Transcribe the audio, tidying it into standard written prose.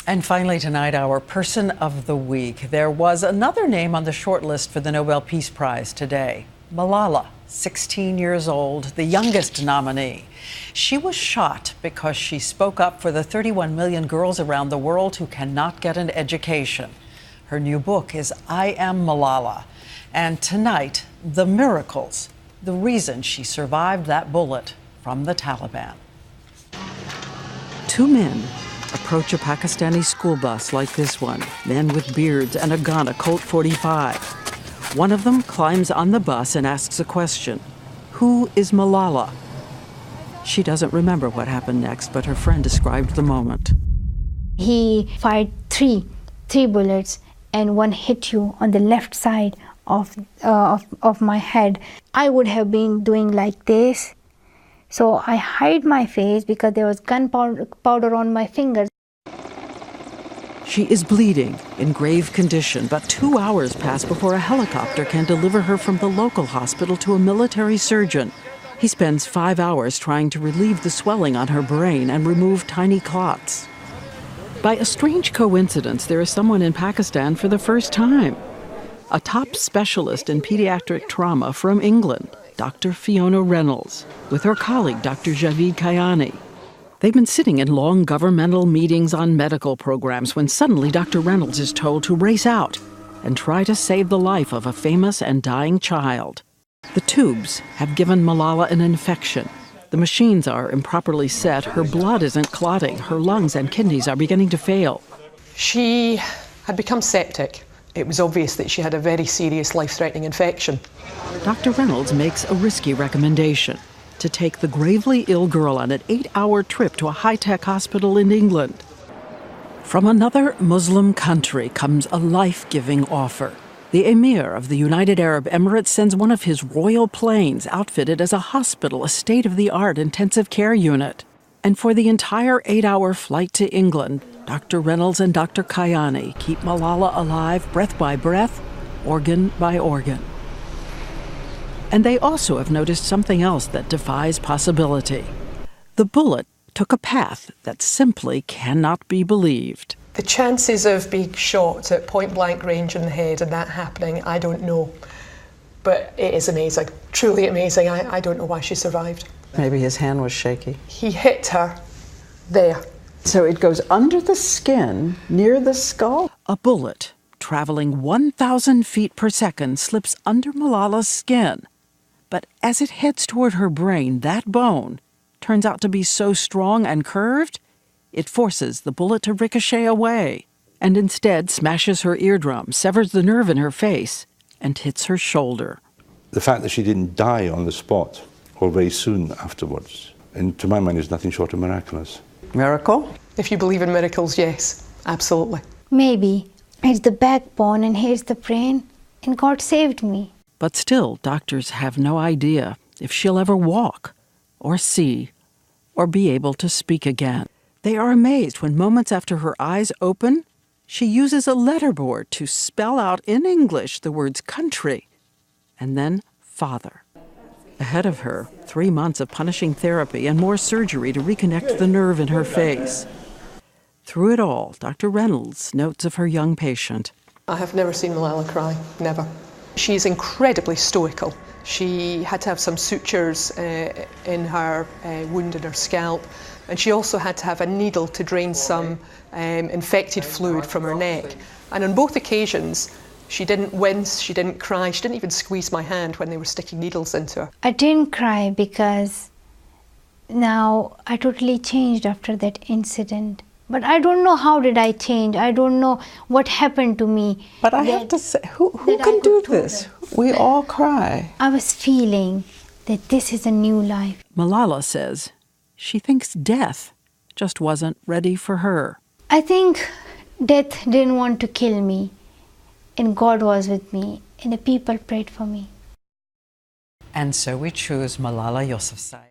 And finally tonight, our Person of the Week. There was another name on the short list for the Nobel Peace Prize today. Malala, 16 years old, the youngest nominee. She was shot because she spoke up for the 31 million girls around the world who cannot get an education. Her new book is I Am Malala. And tonight, the miracles, the reason she survived that bullet from the Taliban. Two men approach a Pakistani school bus like this one, men with beards and a gun, a Colt 45. One of them climbs on the bus and asks a question. Who is Malala? She doesn't remember what happened next, but her friend described the moment. He fired three bullets, and one hit you on the left side of my head. I would have been doing like this. So I hide my face because there was gunpowder on my fingers. She is bleeding, in grave condition, but 2 hours pass before a helicopter can deliver her from the local hospital to a military surgeon. He spends 5 hours trying to relieve the swelling on her brain and remove tiny clots. By a strange coincidence, there is someone in Pakistan for the first time. A top specialist in pediatric trauma from England, Dr. Fiona Reynolds, with her colleague, Dr. Javid Kayani. They've been sitting in long governmental meetings on medical programs when suddenly Dr. Reynolds is told to race out and try to save the life of a famous and dying child. The tubes have given Malala an infection. The machines are improperly set. Her blood isn't clotting. Her lungs and kidneys are beginning to fail. She had become septic. It was obvious that she had a very serious life-threatening infection. Dr. Reynolds makes a risky recommendation: to take the gravely ill girl on an 8-hour trip to a high-tech hospital in England. From another Muslim country comes a life-giving offer. The Emir of the United Arab Emirates sends one of his royal planes outfitted as a hospital, a state-of-the-art intensive care unit. And for the entire 8-hour flight to England, Dr. Reynolds and Dr. Kayani keep Malala alive, breath by breath, organ by organ. And they also have noticed something else that defies possibility. The bullet took a path that simply cannot be believed. The chances of being shot at point-blank range in the head and that happening, I don't know. But it is amazing, truly amazing. I don't know why she survived. Maybe his hand was shaky. He hit her there. So it goes under the skin, near the skull? A bullet, traveling 1,000 feet per second, slips under Malala's skin. But as it heads toward her brain, that bone turns out to be so strong and curved, it forces the bullet to ricochet away, and instead smashes her eardrum, severs the nerve in her face, and hits her shoulder. The fact that she didn't die on the spot or very soon afterwards, and to my mind, is nothing short of miraculous. Miracle? If you believe in miracles, yes, absolutely. Maybe it's the backbone and here's the brain, and God saved me. But still, doctors have no idea if she'll ever walk, or see, or be able to speak again. They are amazed when moments after her eyes open, she uses a letterboard to spell out in English the words country, and then father. Ahead of her, 3 months of punishing therapy and more surgery to reconnect the nerve in her face. Through it all, Dr. Reynolds notes of her young patient. I have never seen Malala cry, never. She's incredibly stoical. She had to have some sutures in her wound in her scalp, and she also had to have a needle to drain some infected fluid from her neck. And on both occasions, she didn't wince, she didn't cry, she didn't even squeeze my hand when they were sticking needles into her. I didn't cry because now I totally changed after that incident. But I don't know how did I change. I don't know what happened to me. But I have to say, who can do this? We all cry. I was feeling that this is a new life. Malala says she thinks death just wasn't ready for her. I think death didn't want to kill me, and God was with me, and the people prayed for me. And so we choose Malala Yousafzai.